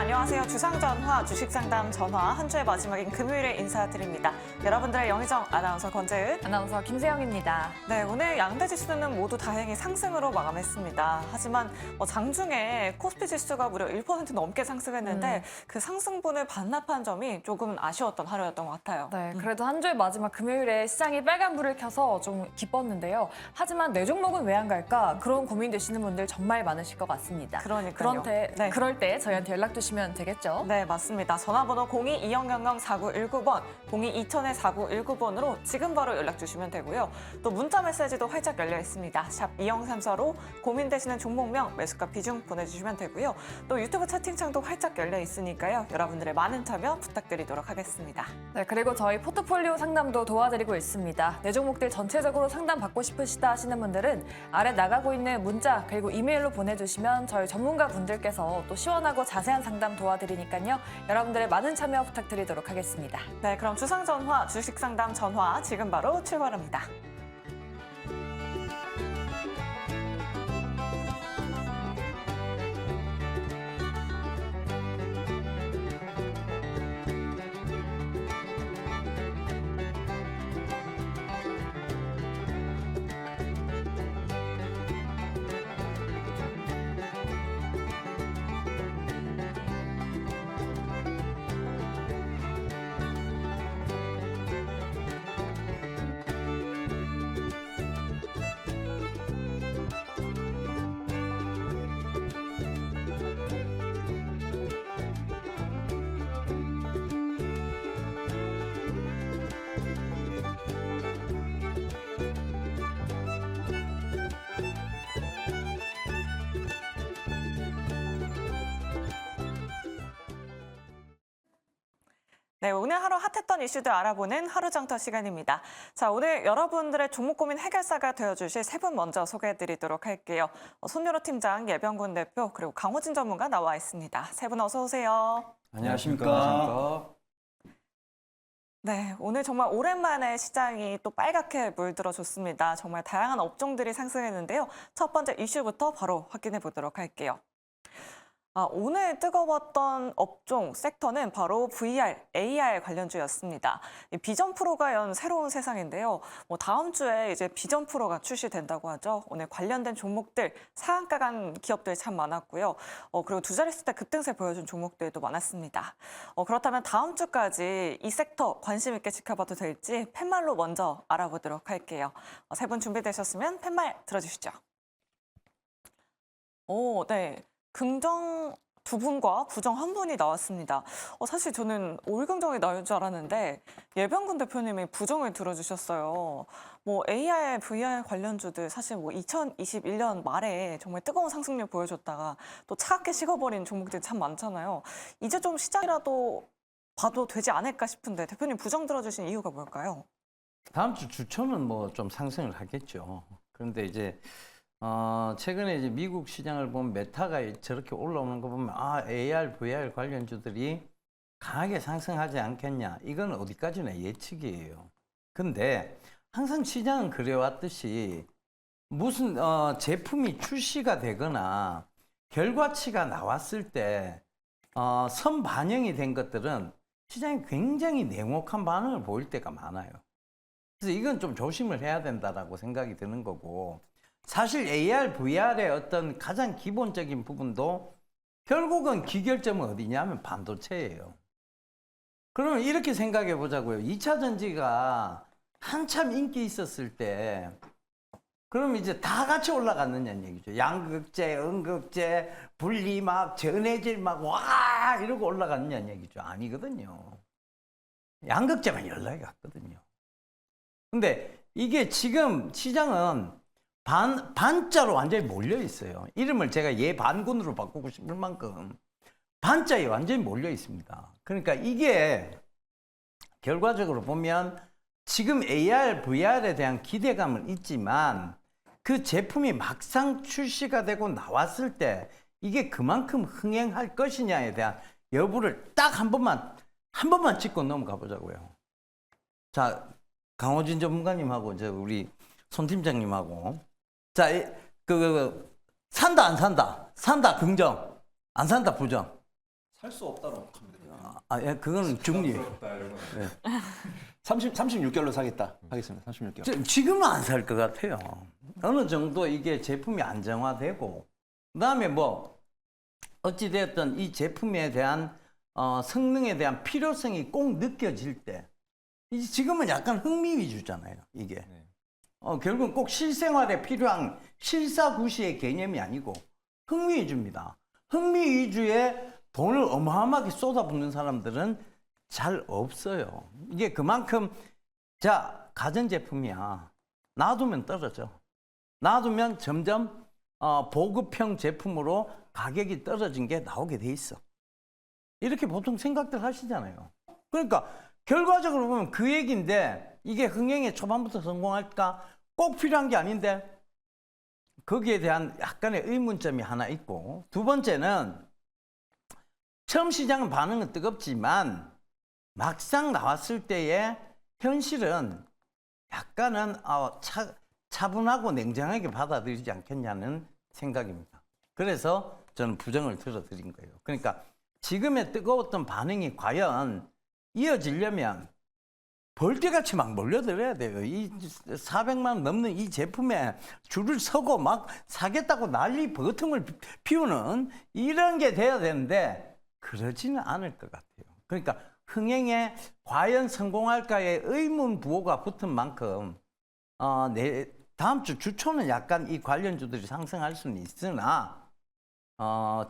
안녕하세요. 주상전화 주식상담 전화 한 주의 마지막인 금요일에 인사드립니다. 여러분들의 영희정 아나운서 권재은, 아나운서 김세영입니다. 네, 오늘 양대 지수는 모두 다행히 상승으로 마감했습니다. 하지만 장중에 코스피 지수가 무려 1% 넘게 상승했는데 그 상승분을 반납한 점이 조금 아쉬웠던 하루였던 것 같아요. 네, 그래도 한 주의 마지막 금요일에 시장이 빨간불을 켜서 좀 기뻤는데요. 하지만 내 종목은 왜 안 갈까? 그런 고민되시는 분들 정말 많으실 것 같습니다. 그러니까요. 그럴 때 저희한테 연락 주시면 되겠죠? 네, 맞습니다. 전화번호 02-2000-4919번, 02-2000-4919번으로 지금 바로 연락 주시면 되고요. 또 문자 메시지도 활짝 열려 있습니다. 샵 2034로 고민되시는 종목명, 매수가 비중 보내주시면 되고요. 또 유튜브 채팅창도 활짝 열려 있으니까요. 여러분들의 많은 참여 부탁드리도록 하겠습니다. 네, 그리고 저희 포트폴리오 상담도 도와드리고 있습니다. 내 종목들 전체적으로 상담 받고 싶으시다 하시는 분들은 아래 나가고 있는 문자 그리고 이메일로 보내주시면 저희 전문가 분들께서 또 시원하고 자세한 상담 도와드리니까요. 여러분들의 많은 참여 부탁드리도록 하겠습니다. 네, 그럼 주상전화, 주식상담 전화 지금 바로 출발합니다. 네, 오늘 하루 핫했던 이슈들 알아보는 하루장터 시간입니다. 자, 오늘 여러분들의 종목 고민 해결사가 되어주실 세 분 먼저 소개해드리도록 할게요. 손유로 팀장, 예병군 대표, 그리고 강호진 전문가 나와 있습니다. 세 분 어서 오세요. 안녕하십니까. 네, 오늘 정말 오랜만에 시장이 또 빨갛게 물들어줬습니다. 정말 다양한 업종들이 상승했는데요. 첫 번째 이슈부터 바로 확인해 보도록 할게요. 오늘 뜨거웠던 업종, 섹터는 바로 VR, AR 관련주였습니다. 비전 프로가 연 새로운 세상인데요. 다음 주에 이제 비전 프로가 출시된다고 하죠. 오늘 관련된 종목들, 상한가 간 기업들 참 많았고요. 그리고 두 자릿수 대 급등세 보여준 종목들도 많았습니다. 그렇다면 다음 주까지 이 섹터 관심 있게 지켜봐도 될지 팻말로 먼저 알아보도록 할게요. 세 분 준비되셨으면 팻말 들어주시죠. 네. 긍정 두 분과 부정 한 분이 나왔습니다. 사실 저는 올긍정이 나올 줄 알았는데 예병군 대표님이 부정을 들어주셨어요. AR, VR 관련주들 사실 2021년 말에 정말 뜨거운 상승률 보여줬다가 또 차갑게 식어버린 종목들이 참 많잖아요. 이제 좀 시장이라도 봐도 되지 않을까 싶은데 대표님 부정 들어주신 이유가 뭘까요? 다음 주 주초는 좀 상승을 하겠죠. 그런데 이제 최근에 이제 미국 시장을 보면 메타가 저렇게 올라오는 거 보면 AR, VR 관련주들이 강하게 상승하지 않겠냐. 이건 어디까지나 예측이에요. 근데 항상 시장은 그래왔듯이 무슨 제품이 출시가 되거나 결과치가 나왔을 때 선반영이 된 것들은 시장이 굉장히 냉혹한 반응을 보일 때가 많아요. 그래서 이건 좀 조심을 해야 된다라고 생각이 드는 거고, 사실 AR, VR의 어떤 가장 기본적인 부분도 결국은 기결점은 어디냐면 반도체예요. 그러면 이렇게 생각해 보자고요. 2차 전지가 한참 인기 있었을 때 그럼 이제 다 같이 올라갔느냐는 얘기죠. 양극재, 음극재, 분리막, 전해질막 와 이러고 올라갔느냐는 얘기죠. 아니거든요. 양극재만 연락이 갔거든요. 근데 이게 지금 시장은 반자로 완전히 몰려 있어요. 이름을 제가 예반군으로 바꾸고 싶을 만큼 반자에 완전히 몰려 있습니다. 그러니까 이게 결과적으로 보면 지금 AR, VR에 대한 기대감은 있지만 그 제품이 막상 출시가 되고 나왔을 때 이게 그만큼 흥행할 것이냐에 대한 여부를 딱 한 번만 짚고 넘어가 보자고요. 자, 강호진 전문가님하고 이제 우리 손 팀장님하고 자, 산다 안 산다? 산다 긍정, 안 산다 부정. 살 수 없다고 합니다. 예, 그거는 중립. 36개월로 사겠다 하겠습니다. 36개월. 지금은 안 살 것 같아요. 어느 정도 이게 제품이 안정화되고, 그다음에 뭐 어찌됐든 이 제품에 대한 성능에 대한 필요성이 꼭 느껴질 때, 지금은 약간 흥미 위주잖아요, 이게. 네. 결국은 꼭 실생활에 필요한 실사구시의 개념이 아니고 흥미 위주입니다. 흥미 위주에 돈을 어마어마하게 쏟아붓는 사람들은 잘 없어요. 이게 그만큼, 자, 가전제품이야. 놔두면 떨어져. 놔두면 점점 보급형 제품으로 가격이 떨어진 게 나오게 돼 있어. 이렇게 보통 생각들 하시잖아요. 그러니까 결과적으로 보면 그 얘기인데, 이게 흥행에 초반부터 성공할까? 꼭 필요한 게 아닌데, 거기에 대한 약간의 의문점이 하나 있고, 두 번째는 처음 시장은 반응은 뜨겁지만 막상 나왔을 때의 현실은 약간은 차분하고 냉정하게 받아들이지 않겠냐는 생각입니다. 그래서 저는 부정을 들어드린 거예요. 그러니까 지금의 뜨거웠던 반응이 과연 이어지려면 벌떼같이 막 몰려들어야 돼요. 이 400만 원 넘는 이 제품에 줄을 서고 막 사겠다고 난리 버튼을 피우는 이런 게 돼야 되는데 그러지는 않을 것 같아요. 그러니까 흥행에 과연 성공할까의 의문 부호가 붙은 만큼 다음 주 주초는 약간 이 관련주들이 상승할 수는 있으나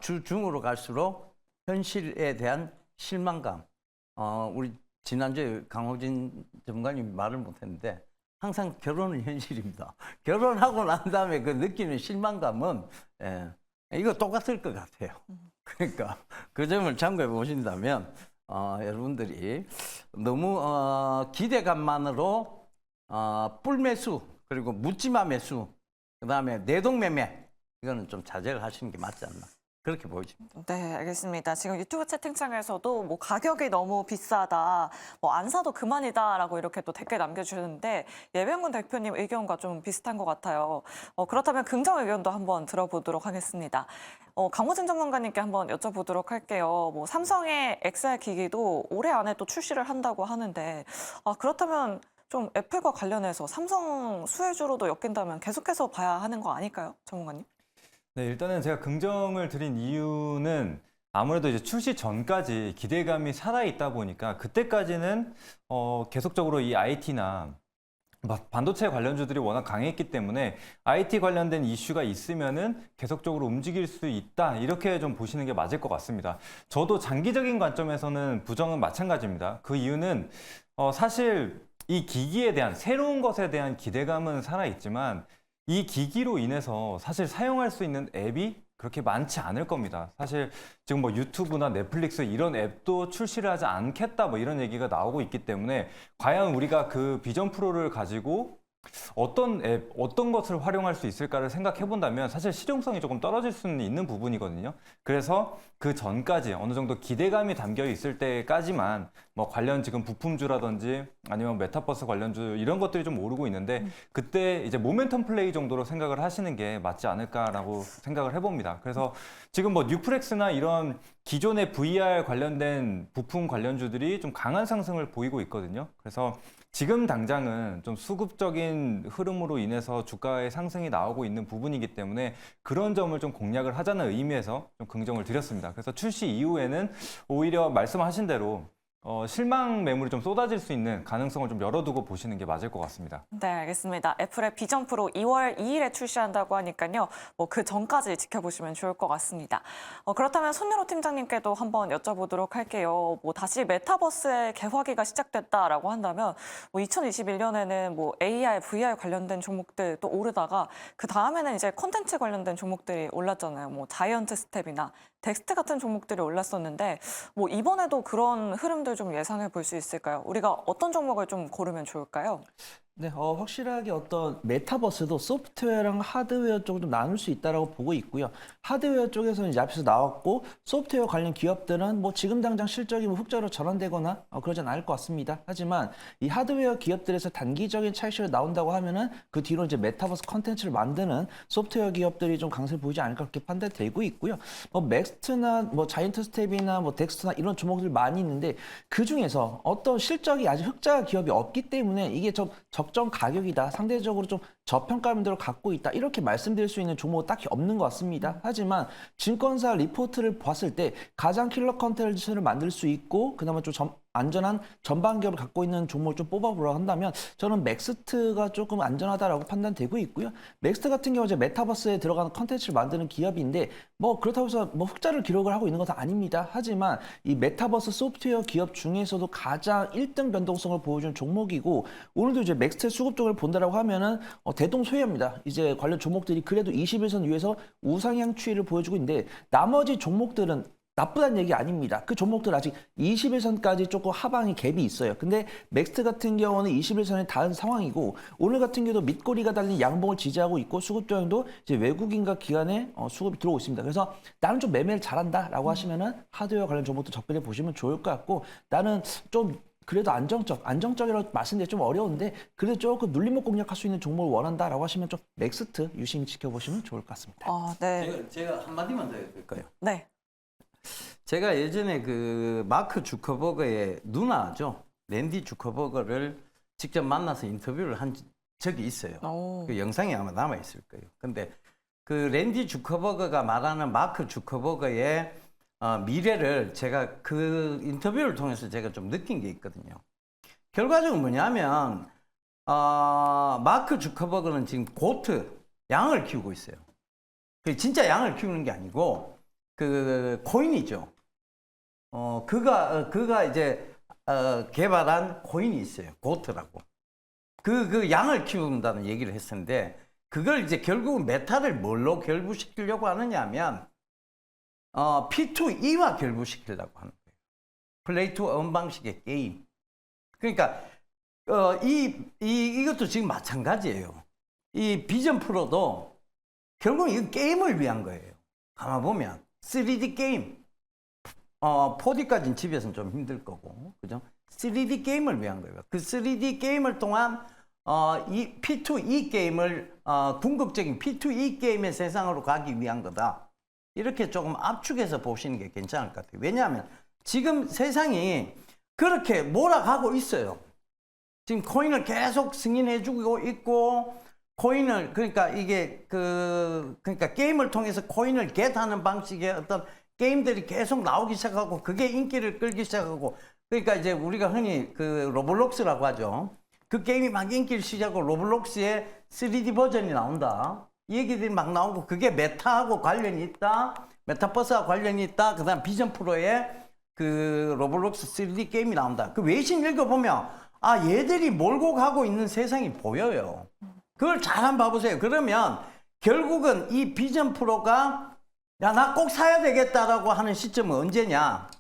주중으로 갈수록 현실에 대한 실망감, 우리 지난주에 강호진 전문가님이 말을 못했는데 항상 결혼은 현실입니다. 결혼하고 난 다음에 그 느끼는 실망감은 이거 똑같을 것 같아요. 그러니까 그 점을 참고해 보신다면 여러분들이 너무 기대감만으로 뿔매수 그리고 묻지마 매수 그다음에 내동매매 이거는 좀 자제를 하시는 게 맞지 않나 그렇게 보여집니다. 네, 알겠습니다. 지금 유튜브 채팅창에서도 뭐 가격이 너무 비싸다, 뭐 안 사도 그만이다라고 이렇게 또 댓글 남겨주셨는데 예병군 대표님 의견과 좀 비슷한 것 같아요. 그렇다면 긍정 의견도 한번 들어보도록 하겠습니다. 강호진 전문가님께 한번 여쭤보도록 할게요. 뭐 삼성의 XR 기기도 올해 안에 또 출시를 한다고 하는데 그렇다면 좀 애플과 관련해서 삼성 수혜주로도 엮인다면 계속해서 봐야 하는 거 아닐까요, 전문가님? 네, 일단은 제가 긍정을 드린 이유는 아무래도 이제 출시 전까지 기대감이 살아있다 보니까 그때까지는 계속적으로 이 IT나 반도체 관련주들이 워낙 강했기 때문에 IT 관련된 이슈가 있으면은 계속적으로 움직일 수 있다 이렇게 좀 보시는 게 맞을 것 같습니다. 저도 장기적인 관점에서는 부정은 마찬가지입니다. 그 이유는 사실 이 기기에 대한 새로운 것에 대한 기대감은 살아있지만 이 기기로 인해서 사실 사용할 수 있는 앱이 그렇게 많지 않을 겁니다. 사실 지금 뭐 유튜브나 넷플릭스 이런 앱도 출시를 하지 않겠다 뭐 이런 얘기가 나오고 있기 때문에 과연 우리가 그 비전 프로를 가지고 어떤 앱, 어떤 것을 활용할 수 있을까를 생각해 본다면 사실 실용성이 조금 떨어질 수는 있는 부분이거든요. 그래서 그 전까지 어느 정도 기대감이 담겨 있을 때까지만 뭐 관련 지금 부품주라든지 아니면 메타버스 관련주 이런 것들이 좀 오르고 있는데 그때 이제 모멘텀 플레이 정도로 생각을 하시는 게 맞지 않을까라고 생각을 해봅니다. 그래서 지금 뭐 뉴프렉스나 이런 기존의 VR 관련된 부품 관련주들이 좀 강한 상승을 보이고 있거든요. 그래서 지금 당장은 좀 수급적인 흐름으로 인해서 주가의 상승이 나오고 있는 부분이기 때문에 그런 점을 좀 공략을 하자는 의미에서 좀 긍정을 드렸습니다. 그래서 출시 이후에는 오히려 말씀하신 대로 실망 매물이 좀 쏟아질 수 있는 가능성을 좀 열어두고 보시는 게 맞을 것 같습니다. 네, 알겠습니다. 애플의 비전 프로 2월 2일에 출시한다고 하니까요. 뭐 그 전까지 지켜보시면 좋을 것 같습니다. 그렇다면 손유로 팀장님께도 한번 여쭤보도록 할게요. 뭐 다시 메타버스의 개화기가 시작됐다라고 한다면 뭐 2021년에는 뭐 AR, VR 관련된 종목들 또 오르다가 그 다음에는 이제 콘텐츠 관련된 종목들이 올랐잖아요. 뭐 자이언트 스텝이나 덱스트 같은 종목들이 올랐었는데 뭐 이번에도 그런 흐름들 좀 예상해 볼 수 있을까요? 우리가 어떤 종목을 좀 고르면 좋을까요? 네, 확실하게 어떤 메타버스도 소프트웨어랑 하드웨어 쪽으로 좀 나눌 수 있다라고 보고 있고요. 하드웨어 쪽에서는 이제 앞에서 나왔고 소프트웨어 관련 기업들은 뭐 지금 당장 실적이 뭐 흑자로 전환되거나 그러진 않을 것 같습니다. 하지만 이 하드웨어 기업들에서 단기적인 차익실이 나온다고 하면은 그 뒤로 이제 메타버스 컨텐츠를 만드는 소프트웨어 기업들이 좀 강세를 보이지 않을까 그렇게 판단되고 있고요. 뭐 맥스트나 뭐 자이언트 스텝이나 뭐 덱스터나 이런 종목들 많이 있는데 그 중에서 어떤 실적이 아직 흑자 기업이 없기 때문에 이게 좀 적정 가격이다. 상대적으로 좀 저평가율을 갖고 있다. 이렇게 말씀드릴 수 있는 종목은 딱히 없는 것 같습니다. 하지만 증권사 리포트를 봤을 때 가장 킬러 컨텐츠를 만들 수 있고 그나마 좀 안전한 전방 기업을 갖고 있는 종목을 좀 뽑아보라고 한다면 저는 맥스트가 조금 안전하다라고 판단되고 있고요. 맥스트 같은 경우 이제 메타버스에 들어가는 컨텐츠를 만드는 기업인데 뭐 그렇다고 해서 뭐 흑자를 기록을 하고 있는 것은 아닙니다. 하지만 이 메타버스 소프트웨어 기업 중에서도 가장 1등 변동성을 보여주는 종목이고 오늘도 이제 맥스트 수급 쪽을 본다라고 하면은 대동소이합니다. 이제 관련 종목들이 그래도 21선 위에서 우상향 추이를 보여주고 있는데 나머지 종목들은 나쁘다는 얘기 아닙니다. 그 종목들 아직 21선까지 조금 하방이 갭이 있어요. 근데 맥스트 같은 경우는 21선에 닿은 상황이고 오늘 같은 경우도 밑꼬리가 달린 양봉을 지지하고 있고 수급 조정도 이제 외국인과 기관에 수급이 들어오고 있습니다. 그래서 나는 좀 매매를 잘한다라고 하시면은 하드웨어 관련 종목도 접근해 보시면 좋을 것 같고 나는 좀 그래도 안정적이라고 말씀드리기 좀 어려운데 그래도 조금 눌림목 공략할 수 있는 종목을 원한다라고 하시면 좀 맥스트 유심히 지켜보시면 좋을 것 같습니다. 네. 제가 한마디만 더 해도 될까요? 네. 제가 예전에 그 마크 주커버거의 누나죠. 랜디 주커버거를 직접 만나서 인터뷰를 한 적이 있어요. 오. 그 영상이 아마 남아있을 거예요. 근데 그 랜디 주커버거가 말하는 마크 주커버거의 미래를 제가 그 인터뷰를 통해서 제가 좀 느낀 게 있거든요. 결과적으로 뭐냐면 마크 주커버거는 지금 고트 양을 키우고 있어요. 그 진짜 양을 키우는 게 아니고 그 코인이죠. 그가 이제 개발한 코인이 있어요. 고트라고. 그 양을 키운다는 얘기를 했었는데 그걸 이제 결국은 메타를 뭘로 결부시키려고 하느냐 하면 P2E와 결부시키려고 하는 거예요. 플레이 투 원 방식의 게임. 그러니까 이것도 지금 마찬가지예요. 이 비전 프로도 결국은 이 게임을 위한 거예요. 가만 보면 3D 게임. 4D까지는 집에서는 좀 힘들 거고, 그죠? 3D 게임을 위한 거예요. 그 3D 게임을 통한 이 P2E 게임을 궁극적인 P2E 게임의 세상으로 가기 위한 거다. 이렇게 조금 압축해서 보시는 게 괜찮을 것 같아요. 왜냐하면 지금 세상이 그렇게 몰아가고 있어요. 지금 코인을 계속 승인해주고 있고, 코인을 그러니까 이게 그러니까 게임을 통해서 코인을 겟하는 방식의 어떤 게임들이 계속 나오기 시작하고 그게 인기를 끌기 시작하고 그러니까 이제 우리가 흔히 그 로블록스라고 하죠. 그 게임이 막 인기를 시작하고 로블록스의 3D 버전이 나온다. 이 얘기들이 막 나오고 그게 메타하고 관련이 있다. 메타버스와 관련이 있다. 그다음 비전 프로의 그 로블록스 3D 게임이 나온다. 그 외신 읽어보면 얘들이 몰고 가고 있는 세상이 보여요. 그걸 잘 한번 봐보세요. 그러면 결국은 이 비전 프로가 나 꼭 사야 되겠다라고 하는 시점은 언제냐?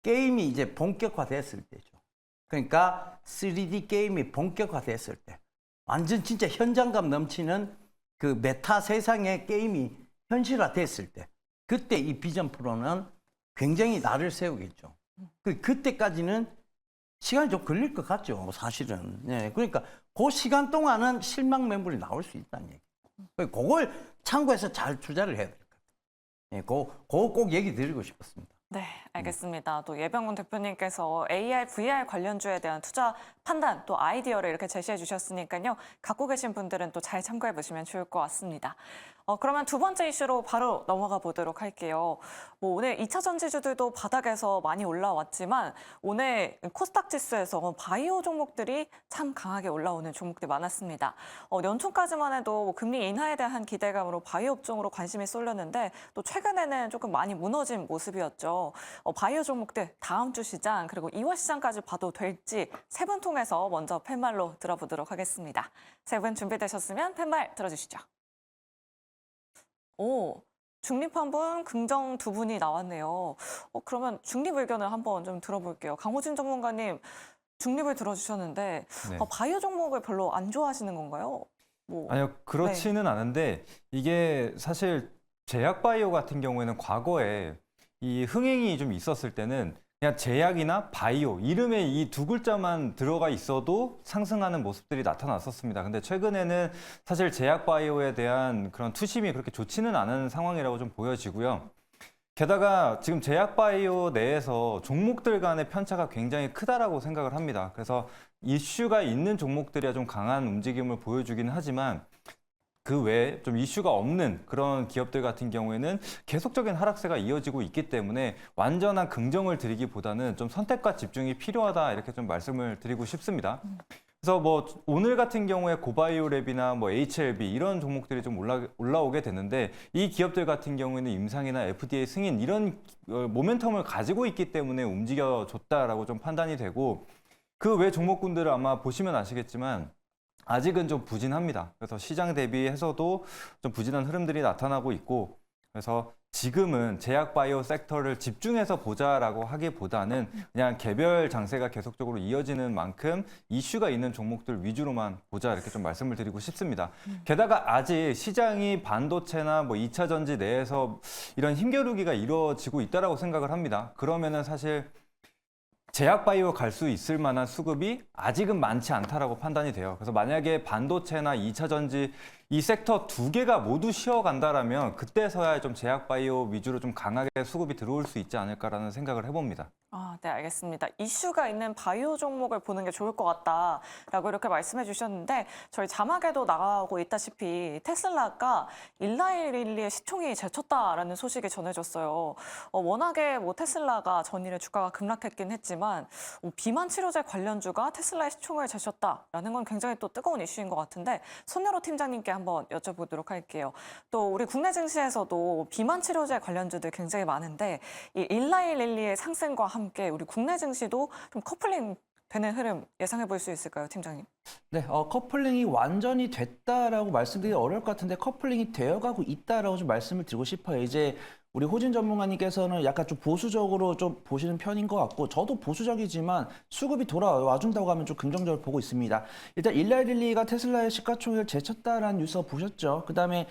게임이 이제 본격화됐을 때죠. 그러니까 3D 게임이 본격화됐을 때. 완전 진짜 현장감 넘치는 그 메타 세상의 게임이 현실화됐을 때. 그때 이 비전 프로는 굉장히 날을 세우겠죠. 그때까지는 시간이 좀 걸릴 것 같죠, 사실은. 네, 그러니까 그 시간 동안은 실망 매물이 나올 수 있다는 얘기. 그걸 참고해서 잘 투자를 해야 될 것 같아요. 네, 그거 꼭 얘기 드리고 싶었습니다. 네, 알겠습니다. 또 예병훈 대표님께서 AR, VR 관련주에 대한 투자 판단 또 아이디어를 이렇게 제시해 주셨으니까요. 갖고 계신 분들은 또 잘 참고해 보시면 좋을 것 같습니다. 그러면 두 번째 이슈로 바로 넘어가 보도록 할게요. 오늘 2차 전지주들도 바닥에서 많이 올라왔지만 오늘 코스닥 지수에서 바이오 종목들이 참 강하게 올라오는 종목들이 많았습니다. 연초까지만 해도 금리 인하에 대한 기대감으로 바이오 업종으로 관심이 쏠렸는데 또 최근에는 조금 많이 무너진 모습이었죠. 바이오 종목들 다음 주 시장 그리고 2월 시장까지 봐도 될지 세 분 통해서 먼저 팻말로 들어보도록 하겠습니다. 세 분 준비되셨으면 팻말 들어주시죠. 중립 한 분, 긍정 두 분이 나왔네요. 그러면 중립 의견을 한번 좀 들어볼게요. 강호진 전문가님, 중립을 들어주셨는데 네. 바이오 종목을 별로 안 좋아하시는 건가요? 뭐 아니요, 그렇지는 않은데 이게 사실 제약바이오 같은 경우에는 과거에 이 흥행이 좀 있었을 때는 그냥 제약이나 바이오 이름에 이 두 글자만 들어가 있어도 상승하는 모습들이 나타났었습니다. 근데 최근에는 사실 제약바이오에 대한 그런 투심이 그렇게 좋지는 않은 상황이라고 좀 보여지고요. 게다가 지금 제약바이오 내에서 종목들 간의 편차가 굉장히 크다라고 생각을 합니다. 그래서 이슈가 있는 종목들이야 좀 강한 움직임을 보여주긴 하지만 그 외에 좀 이슈가 없는 그런 기업들 같은 경우에는 계속적인 하락세가 이어지고 있기 때문에 완전한 긍정을 드리기보다는 좀 선택과 집중이 필요하다 이렇게 좀 말씀을 드리고 싶습니다. 그래서 뭐 오늘 같은 경우에 고바이오랩이나 뭐 HLB 이런 종목들이 좀 올라오게 되는데 이 기업들 같은 경우에는 임상이나 FDA 승인 이런 모멘텀을 가지고 있기 때문에 움직여줬다라고 좀 판단이 되고 그 외 종목군들을 아마 보시면 아시겠지만 아직은 좀 부진합니다. 그래서 시장 대비해서도 좀 부진한 흐름들이 나타나고 있고 그래서 지금은 제약바이오 섹터를 집중해서 보자라고 하기보다는 그냥 개별 장세가 계속적으로 이어지는 만큼 이슈가 있는 종목들 위주로만 보자 이렇게 좀 말씀을 드리고 싶습니다. 게다가 아직 시장이 반도체나 뭐 2차 전지 내에서 이런 힘겨루기가 이루어지고 있다라고 생각을 합니다. 그러면은 사실 제약바이오 갈 수 있을 만한 수급이 아직은 많지 않다라고 판단이 돼요. 그래서 만약에 반도체나 2차 전지 이 섹터 두 개가 모두 쉬어간다라면 그때서야 좀 제약바이오 위주로 좀 강하게 수급이 들어올 수 있지 않을까라는 생각을 해봅니다. 네, 알겠습니다. 이슈가 있는 바이오 종목을 보는 게 좋을 것 같다라고 이렇게 말씀해 주셨는데 저희 자막에도 나가고 있다시피 테슬라가 일라이릴리의 시총이 제쳤다라는 소식이 전해졌어요. 워낙에 뭐 테슬라가 전일에 주가가 급락했긴 했지만 비만 치료제 관련주가 테슬라의 시총을 제쳤다라는 건 굉장히 또 뜨거운 이슈인 것 같은데 손여로 팀장님께 한번 여쭤보도록 할게요. 또 우리 국내 증시에서도 비만 치료제 관련주들 굉장히 많은데 이 일라이릴리의 상승과 함께 우리 국내 증시도 좀 커플링 되는 흐름 예상해 볼 수 있을까요, 팀장님? 네, 커플링이 완전히 됐다라고 말씀드리기 어려울 것 같은데 커플링이 되어가고 있다라고 좀 말씀을 드리고 싶어요. 이제 우리 호진 전문가님께서는 약간 좀 보수적으로 좀 보시는 편인 것 같고 저도 보수적이지만 수급이 돌아와 준다고 하면 좀 긍정적으로 보고 있습니다. 일단 일라이릴리가 테슬라의 시가총액을 제쳤다라는 뉴스 보셨죠? 그다음에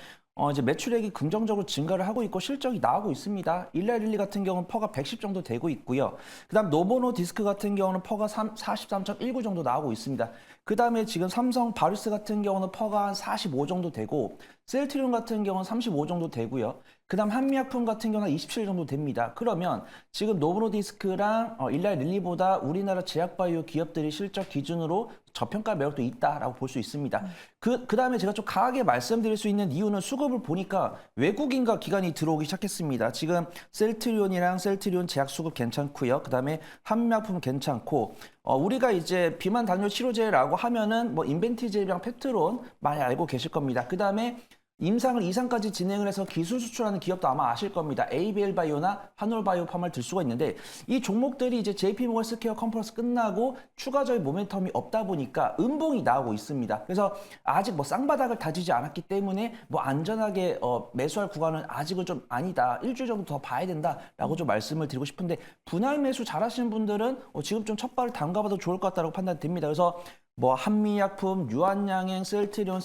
이제 매출액이 긍정적으로 증가를 하고 있고 실적이 나오고 있습니다. 일라이릴리 같은 경우는 퍼가 110 정도 되고 있고요. 그다음 노보노디스크 같은 경우는 퍼가 43.19 정도 나오고 있습니다. 그다음에 지금 삼성 바루스 같은 경우는 퍼가 한 45 정도 되고 셀트리온 같은 경우는 35 정도 되고요. 그다음 한미약품 같은 경우는 27 정도 됩니다. 그러면 지금 노보노디스크랑 일라이릴리보다 우리나라 제약바이오 기업들이 실적 기준으로 저평가 매력도 있다라고 볼 수 있습니다. 그다음에 제가 좀 강하게 말씀드릴 수 있는 이유는 수급을 보니까 외국인과 기관이 들어오기 시작했습니다. 지금 셀트리온 제약 수급 괜찮고요. 그다음에 한미약품 괜찮고 우리가 이제 비만 당뇨 치료제라고 하면은 뭐 인벤티제랑 펩트론 많이 알고 계실 겁니다. 그다음에 임상을 2상까지 진행을 해서 기술 수출하는 기업도 아마 아실 겁니다. ABL 바이오나 한올바이오팜을 들 수가 있는데 이 종목들이 이제 JP모건 헬스케어 컨퍼런스 끝나고 추가적인 모멘텀이 없다 보니까 음봉이 나오고 있습니다. 그래서 아직 뭐 쌍바닥을 다지지 않았기 때문에 뭐 안전하게 매수할 구간은 아직은 좀 아니다. 일주일 정도 더 봐야 된다라고 좀 말씀을 드리고 싶은데 분할 매수 잘하시는 분들은 지금 좀 첫 발을 담가봐도 좋을 것 같다고 판단됩니다. 그래서 뭐 한미약품, 유한양행, 셀트리온,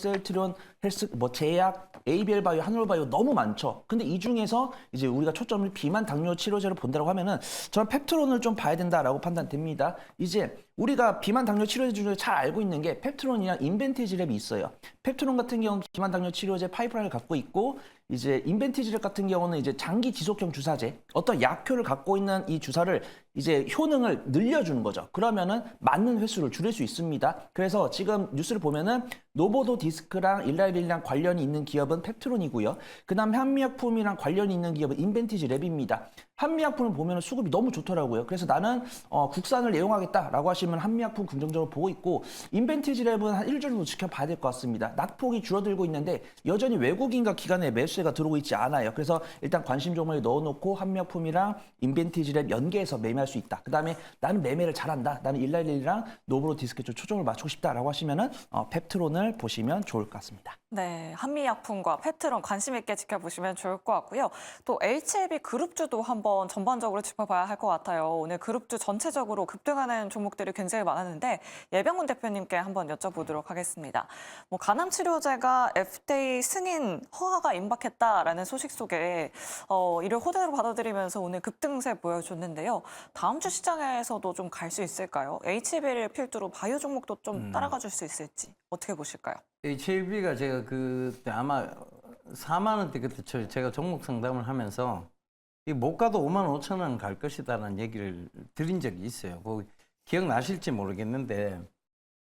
헬스, 뭐 제약, ABL 바이오, 한올바이오 너무 많죠. 근데 이 중에서 이제 우리가 초점을 비만 당뇨 치료제로 본다고 하면은 저는 펩트론을 좀 봐야 된다라고 판단됩니다. 이제 우리가 비만 당뇨 치료제 중에 잘 알고 있는 게 펩트론이랑 인벤티지랩이 있어요. 펩트론 같은 경우는 비만 당뇨 치료제 파이프라인을 갖고 있고 이제 인벤티지랩 같은 경우는 이제 장기 지속형 주사제, 어떤 약효를 갖고 있는 이 주사를 이제 효능을 늘려주는 거죠. 그러면은 맞는 횟수를 줄일 수 있습니다. 그래서 지금 뉴스를 보면은 노보노디스크랑 일라이릴리랑 관련이 있는 기업은 펩트론이고요. 그다음 한미약품이랑 관련이 있는 기업은 인벤티지랩입니다. 한미약품을 보면 수급이 너무 좋더라고요. 그래서 나는 국산을 애용하겠다라고 하시면 한미약품 긍정적으로 보고 있고 인벤티지랩은 한 일주일 정도 지켜봐야 될 것 같습니다. 낙폭이 줄어들고 있는데 여전히 외국인과 기관의 매수세가 들어오고 있지 않아요. 그래서 일단 관심 종목에 넣어놓고 한미약품이랑 인벤티지랩 연계해서 매매할 수 있다. 그다음에 나는 매매를 잘한다. 나는 일라이릴리랑 노보노디스크에 좀 초점을 맞추고 싶다라고 하시면은 펩트론을 보시면 좋을 것 같습니다. 네, 한미약품과 펩트론 관심 있게 지켜보시면 좋을 것 같고요. 또 HLB 그룹주도 한번 한번 전반적으로 짚어봐야 할 것 같아요. 오늘 그룹주 전체적으로 급등하는 종목들이 굉장히 많았는데 예병훈 대표님께 한번 여쭤보도록 하겠습니다. 뭐 간암 치료제가 FDA 승인 허가가 임박했다라는 소식 속에 이를 호재로 받아들이면서 오늘 급등세 보여줬는데요. 다음 주 시장에서도 좀 갈 수 있을까요? HB를 필두로 바이오 종목도 좀 따라가 줄 수 있을지 어떻게 보실까요? HLB가 제가 그때 아마 4만 원대 그때 제가 종목 상담을 하면서 이 못 가도 5만 5천 원 갈 것이다라는 얘기를 드린 적이 있어요. 그 기억나실지 모르겠는데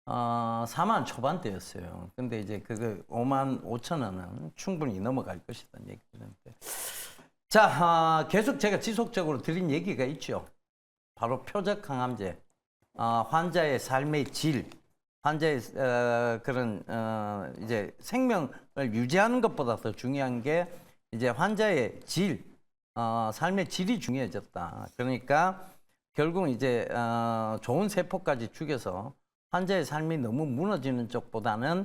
4만 원 초반대였어요. 근데 이제 그거 5만 5천 원은 충분히 넘어갈 것이다는 얘기 드렸는데 자, 계속 제가 지속적으로 드린 얘기가 있죠. 바로 표적 항암제, 환자의 삶의 질, 환자의 그런 이제 생명을 유지하는 것보다 더 중요한 게 이제 환자의 질, 삶의 질이 중요해졌다. 그러니까 결국 이제 좋은 세포까지 죽여서 환자의 삶이 너무 무너지는 쪽보다는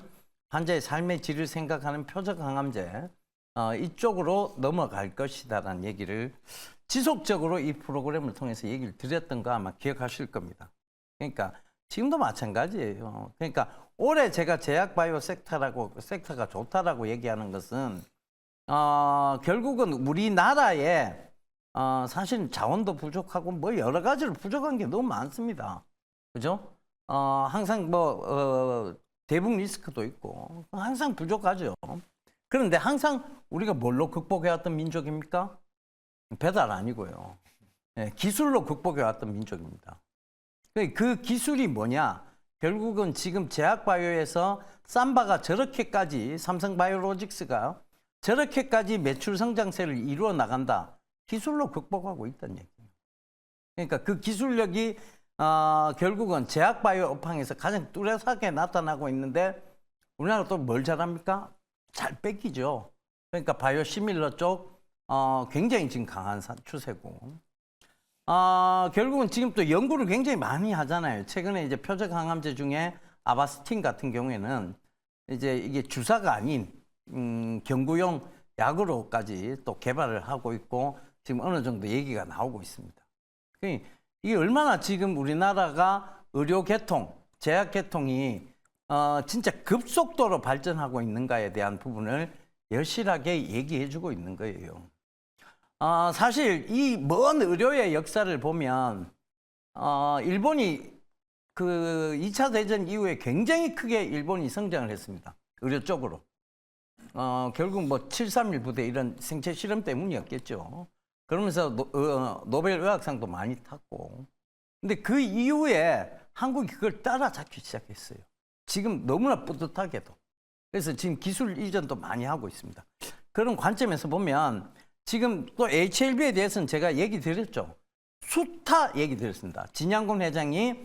환자의 삶의 질을 생각하는 표적 항암제 이쪽으로 넘어갈 것이다라는 얘기를 지속적으로 이 프로그램을 통해서 얘기를 드렸던 거 아마 기억하실 겁니다. 그러니까 지금도 마찬가지예요. 그러니까 올해 제가 제약 바이오 섹터가 좋다라고 얘기하는 것은 결국은 우리나라에 사실 자원도 부족하고 뭐 여러 가지로 부족한 게 너무 많습니다. 그죠? 항상 대북 리스크도 있고 항상 부족하죠. 그런데 항상 우리가 뭘로 극복해왔던 민족입니까? 배달 아니고요. 기술로 극복해왔던 민족입니다. 그 기술이 뭐냐? 결국은 지금 제약바이오에서 삼바가 저렇게까지 삼성바이오로직스가 저렇게까지 매출 성장세를 이루어 나간다. 기술로 극복하고 있다는 얘기예요. 그러니까 그 기술력이 결국은 제약바이오 업황에서 가장 뚜렷하게 나타나고 있는데 우리나라가 또 뭘 잘합니까? 잘 뺏기죠. 그러니까 바이오시밀러 쪽 굉장히 지금 강한 추세고 결국은 지금 또 연구를 굉장히 많이 하잖아요. 최근에 이제 표적 항암제 중에 아바스틴 같은 경우에는 이제 이게 주사가 아닌 경구용 약으로까지 또 개발을 하고 있고 지금 어느 정도 얘기가 나오고 있습니다. 이게 얼마나 지금 우리나라가 의료 개통, 제약 개통이 진짜 급속도로 발전하고 있는가에 대한 부분을 여실하게 얘기해주고 있는 거예요. 사실 이 먼 의료의 역사를 보면 일본이 그 2차 대전 이후에 굉장히 크게 일본이 성장을 했습니다. 의료 쪽으로. 결국 뭐 731 부대 이런 생체 실험 때문이었겠죠. 그러면서 노벨 의학상도 많이 탔고. 근데 그 이후에 한국이 그걸 따라잡기 시작했어요. 지금 너무나 뿌듯하게도. 그래서 지금 기술 이전도 많이 하고 있습니다. 그런 관점에서 보면 지금 또 HLB에 대해서는 제가 얘기 드렸죠. 수타 얘기 드렸습니다. 진양군 회장이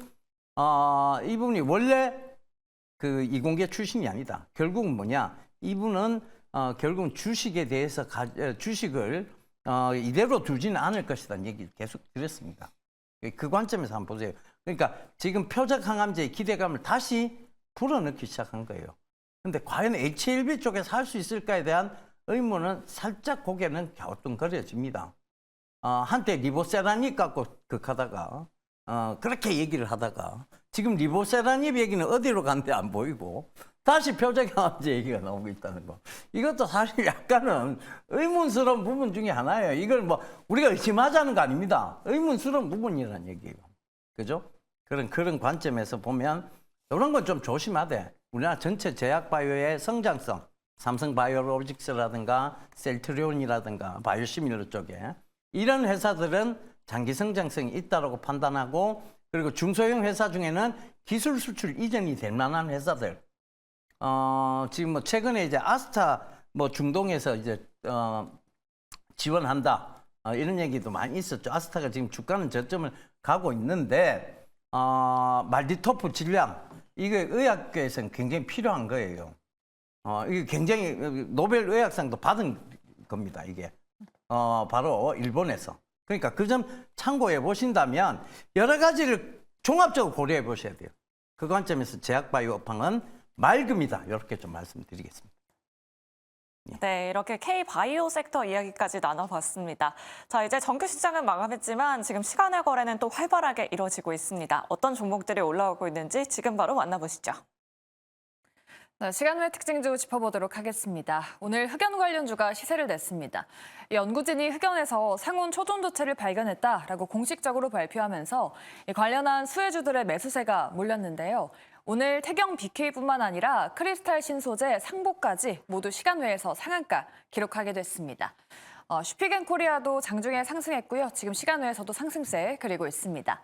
이분이 원래 그 이공계 출신이 아니다. 결국은 뭐냐? 이분은 결국은 주식에 대해서 주식을 이대로 두지는 않을 것이라는 얘기를 계속 드렸습니다. 그 관점에서 한번 보세요. 그러니까 지금 표적 항암제의 기대감을 다시 불어넣기 시작한 거예요. 근데 과연 HLB 쪽에서 할 수 있을까에 대한 의문은 살짝 고개는 갸우뚱거려집니다. 한때 리보세라닙 갖고 극하다가 그렇게 얘기를 하다가 지금 리보세라닙 얘기는 어디로 간데 안 보이고 다시 표적항암제 얘기가 나오고 있다는 거. 이것도 사실 약간은 의문스러운 부분 중에 하나예요. 이걸 뭐 우리가 의심하자는 거 아닙니다. 의문스러운 부분이라는 얘기예요. 그죠? 그런 관점에서 보면 이런 건 좀 조심하되 우리나라 전체 제약바이오의 성장성, 삼성바이오로직스라든가 셀트리온이라든가 바이오시밀러 쪽에 이런 회사들은 장기 성장성이 있다고 판단하고 그리고 중소형 회사 중에는 기술 수출 이전이 될 만한 회사들 지금 뭐 최근에 이제 아스타 뭐 중동에서 이제 지원한다 이런 얘기도 많이 있었죠. 아스타가 지금 주가는 저점을 가고 있는데 말디토프 질량 이게 의학계에서는 굉장히 필요한 거예요. 이게 굉장히 노벨 의학상도 받은 겁니다. 이게 바로 일본에서. 그러니까 그 점 참고해 보신다면 여러 가지를 종합적으로 고려해 보셔야 돼요. 그 관점에서 제약바이오 업황은 맑음이다. 이렇게 좀 말씀드리겠습니다. 네, 이렇게 K바이오 섹터 이야기까지 나눠봤습니다. 자, 이제 정규 시장은 마감했지만 지금 시간의 거래는 또 활발하게 이뤄지고 있습니다. 어떤 종목들이 올라오고 있는지 지금 바로 만나보시죠. 네, 시간 외 특징주 짚어보도록 하겠습니다. 오늘 흑연 관련주가 시세를 냈습니다. 이 연구진이 흑연에서 상온 초전도체를 발견했다라고 공식적으로 발표하면서 이 관련한 수혜주들의 매수세가 몰렸는데요. 오늘 태경 BK뿐만 아니라 크리스탈 신소재, 상보까지 모두 시간 외에서 상한가 기록하게 됐습니다. 슈피겐코리아도 장중에 상승했고요. 지금 시간 외에서도 상승세 그리고 있습니다.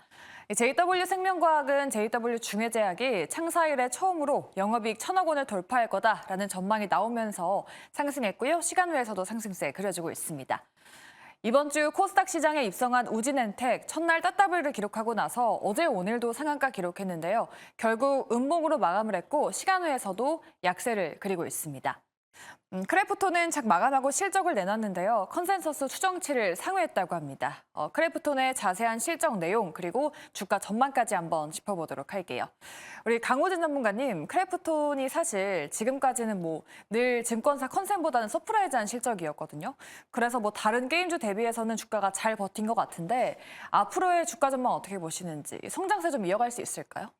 JW 생명과학은 JW 중해제약이 창사 이래 처음으로 영업이익 1,000억 원을 돌파할 거다라는 전망이 나오면서 상승했고요. 시간 외에서도 상승세 그려지고 있습니다. 이번 주 코스닥 시장에 입성한 우진엔텍 첫날 따따블을 기록하고 나서 어제 오늘도 상한가 기록했는데요. 결국 음봉으로 마감을 했고 시간 외에서도 약세를 그리고 있습니다. 크래프톤은 작 마감하고 실적을 내놨는데요. 컨센서스 추정치를 상회했다고 합니다. 크래프톤의 자세한 실적 내용 그리고 주가 전망까지 한번 짚어보도록 할게요. 우리 강호진 전문가님, 크래프톤이 사실 지금까지는 늘 증권사 컨센보다는 서프라이즈한 실적이었거든요. 그래서 다른 게임주 대비해서는 주가가 잘 버틴 것 같은데 앞으로의 주가 전망 어떻게 보시는지 성장세 좀 이어갈 수 있을까요?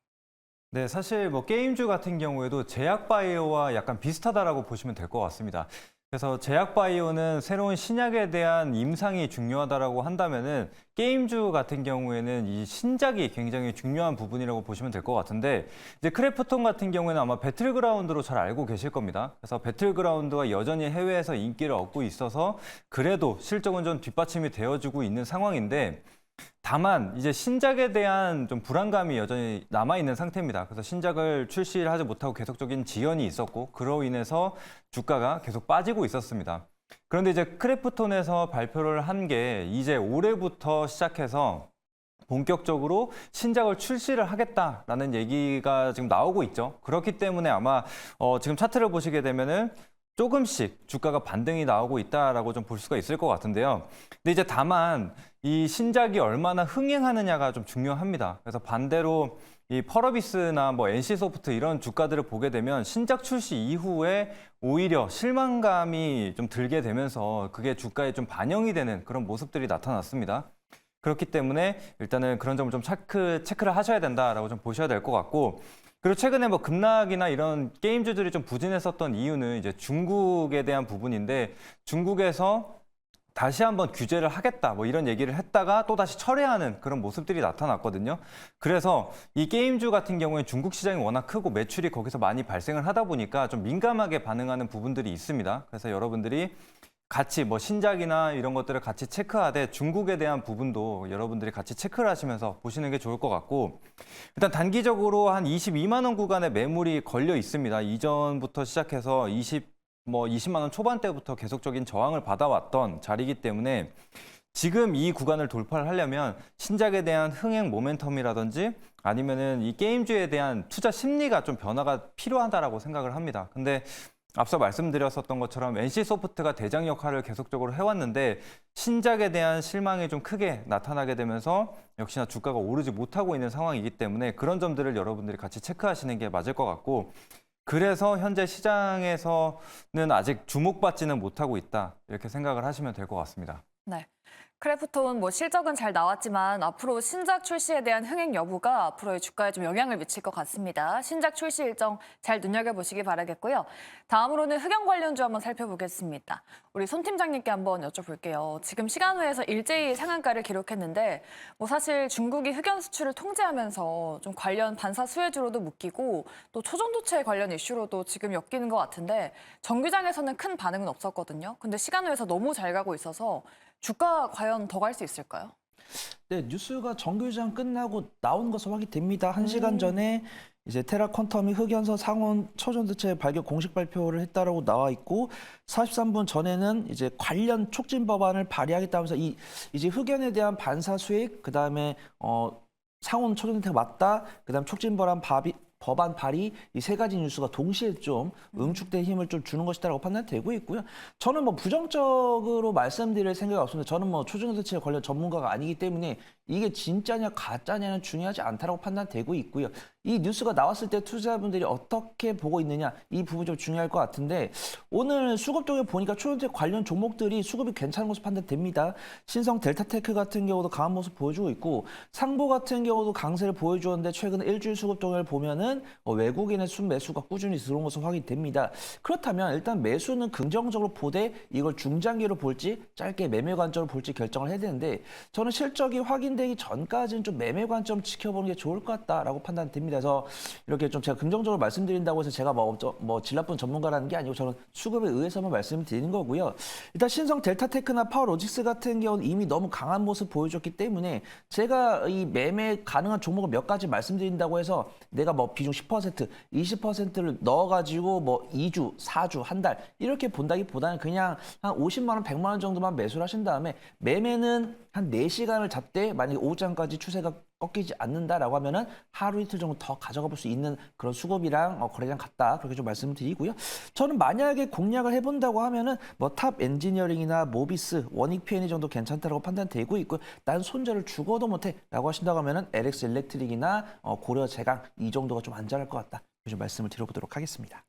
네, 사실 게임주 같은 경우에도 제약바이오와 약간 비슷하다라고 보시면 될 것 같습니다. 그래서 제약바이오는 새로운 신약에 대한 임상이 중요하다라고 한다면은 게임주 같은 경우에는 이 신작이 굉장히 중요한 부분이라고 보시면 될 것 같은데 이제 크래프톤 같은 경우에는 아마 배틀그라운드로 잘 알고 계실 겁니다. 그래서 배틀그라운드가 여전히 해외에서 인기를 얻고 있어서 그래도 실적은 좀 뒷받침이 되어주고 있는 상황인데 다만 이제 신작에 대한 좀 불안감이 여전히 남아있는 상태입니다. 그래서 신작을 출시를 하지 못하고 계속적인 지연이 있었고 그로 인해서 주가가 계속 빠지고 있었습니다. 그런데 이제 크래프톤에서 발표를 한 게 이제 올해부터 시작해서 본격적으로 신작을 출시를 하겠다라는 얘기가 지금 나오고 있죠. 그렇기 때문에 아마 지금 차트를 보시게 되면은 조금씩 주가가 반등이 나오고 있다라고 좀 볼 수가 있을 것 같은데요. 근데 이제 다만 이 신작이 얼마나 흥행하느냐가 좀 중요합니다. 그래서 반대로 이 펄어비스나 NC소프트 이런 주가들을 보게 되면 신작 출시 이후에 오히려 실망감이 좀 들게 되면서 그게 주가에 좀 반영이 되는 그런 모습들이 나타났습니다. 그렇기 때문에 일단은 그런 점을 좀 체크를 하셔야 된다라고 좀 보셔야 될 것 같고 그리고 최근에 급락이나 이런 게임주들이 좀 부진했었던 이유는 이제 중국에 대한 부분인데 중국에서 다시 한번 규제를 하겠다 이런 얘기를 했다가 또 다시 철회하는 그런 모습들이 나타났거든요. 그래서 이 게임주 같은 경우에 중국 시장이 워낙 크고 매출이 거기서 많이 발생을 하다 보니까 좀 민감하게 반응하는 부분들이 있습니다. 그래서 여러분들이 같이 신작이나 이런 것들을 같이 체크하되 중국에 대한 부분도 여러분들이 같이 체크를 하시면서 보시는 게 좋을 것 같고 일단 단기적으로 한 22만 원 구간의 매물이 걸려 있습니다. 이전부터 시작해서 20만 원 초반대부터 계속적인 저항을 받아왔던 자리이기 때문에 지금 이 구간을 돌파를 하려면 신작에 대한 흥행 모멘텀이라든지 아니면은 이 게임주에 대한 투자 심리가 좀 변화가 필요하다라고 생각을 합니다. 근데 앞서 말씀드렸었던 것처럼 NC소프트가 대장 역할을 계속적으로 해왔는데 신작에 대한 실망이 좀 크게 나타나게 되면서 역시나 주가가 오르지 못하고 있는 상황이기 때문에 그런 점들을 여러분들이 같이 체크하시는 게 맞을 것 같고 그래서 현재 시장에서는 아직 주목받지는 못하고 있다 이렇게 생각을 하시면 될 것 같습니다. 네. 크래프톤 실적은 잘 나왔지만 앞으로 신작 출시에 대한 흥행 여부가 앞으로의 주가에 좀 영향을 미칠 것 같습니다. 신작 출시 일정 잘 눈여겨보시기 바라겠고요. 다음으로는 흑연 관련주 한번 살펴보겠습니다. 우리 손 팀장님께 한번 여쭤볼게요. 지금 시간 외에서 일제히 상한가를 기록했는데 사실 중국이 흑연 수출을 통제하면서 좀 관련 반사 수혜주로도 묶이고 또 초전도체 관련 이슈로도 지금 엮이는 것 같은데 정규장에서는 큰 반응은 없었거든요. 근데 시간 외에서 너무 잘 가고 있어서 주가 과연 더 갈 수 있을까요? 네, 뉴스가 정규장 끝나고 나온 것으로 확인됩니다. 1시간 전에 이제 테라 퀀텀이 흑연서 상온 초전도체 발견 공식 발표를 했다라고 나와 있고 43분 전에는 이제 관련 촉진 법안을 발의하겠다면서 이제 흑연에 대한 반사 수익 그다음에 상온 초전도체가 맞다. 그다음 촉진 법안 법안 발의 이 세 가지 뉴스가 동시에 좀 응축된 힘을 좀 주는 것이다라고 판단되고 있고요. 저는 뭐 부정적으로 말씀드릴 생각이 없습니다. 저는 뭐 초중대책 관련 전문가가 아니기 때문에 이게 진짜냐 가짜냐는 중요하지 않다라고 판단되고 있고요. 이 뉴스가 나왔을 때 투자자분들이 어떻게 보고 있느냐 이 부분이 좀 중요할 것 같은데 오늘 수급 쪽에 보니까 초중대 관련 종목들이 수급이 괜찮은 것으로 판단됩니다. 신성 델타테크 같은 경우도 강한 모습 보여주고 있고 상보 같은 경우도 강세를 보여주었는데 최근 일주일 수급 동을 보면은 외국인의 순매수가 꾸준히 들어온 것으로 확인됩니다. 그렇다면 일단 매수는 긍정적으로 보되 이걸 중장기로 볼지 짧게 매매 관점으로 볼지 결정을 해야 되는데 저는 실적이 확인되기 전까지는 좀 매매 관점 지켜보는 게 좋을 것 같다라고 판단됩니다. 그래서 이렇게 좀 제가 긍정적으로 말씀드린다고 해서 제가 뭐 질 나쁜 전문가라는 게 아니고 저는 수급에 의해서만 말씀을 드리는 거고요. 일단 신성 델타테크나 파워로직스 같은 경우는 이미 너무 강한 모습 보여줬기 때문에 제가 이 매매 가능한 종목을 몇 가지 말씀드린다고 해서 내가 뭐 비중 10%, 20%를 넣어가지고 뭐 2주, 4주, 한 달 이렇게 본다기보다는 그냥 한 50만 원, 100만 원 정도만 매수를 하신 다음에 매매는 한 4시간을 잡되 만약에 오후장까지 추세가 꺾이지 않는다라고 하면은 하루 이틀 정도 더 가져가 볼 수 있는 그런 수급이랑 거래량 같다 그렇게 좀 말씀을 드리고요. 저는 만약에 공략을 해본다고 하면은 뭐 탑 엔지니어링이나 모비스, 원익 P&E 정도 괜찮다라고 판단되고 있고 난 손절을 죽어도 못해라고 하신다고 하면은 LX 일렉트릭이나 고려 제강 이 정도가 좀 안전할 것 같다. 좀 말씀을 드려보도록 하겠습니다.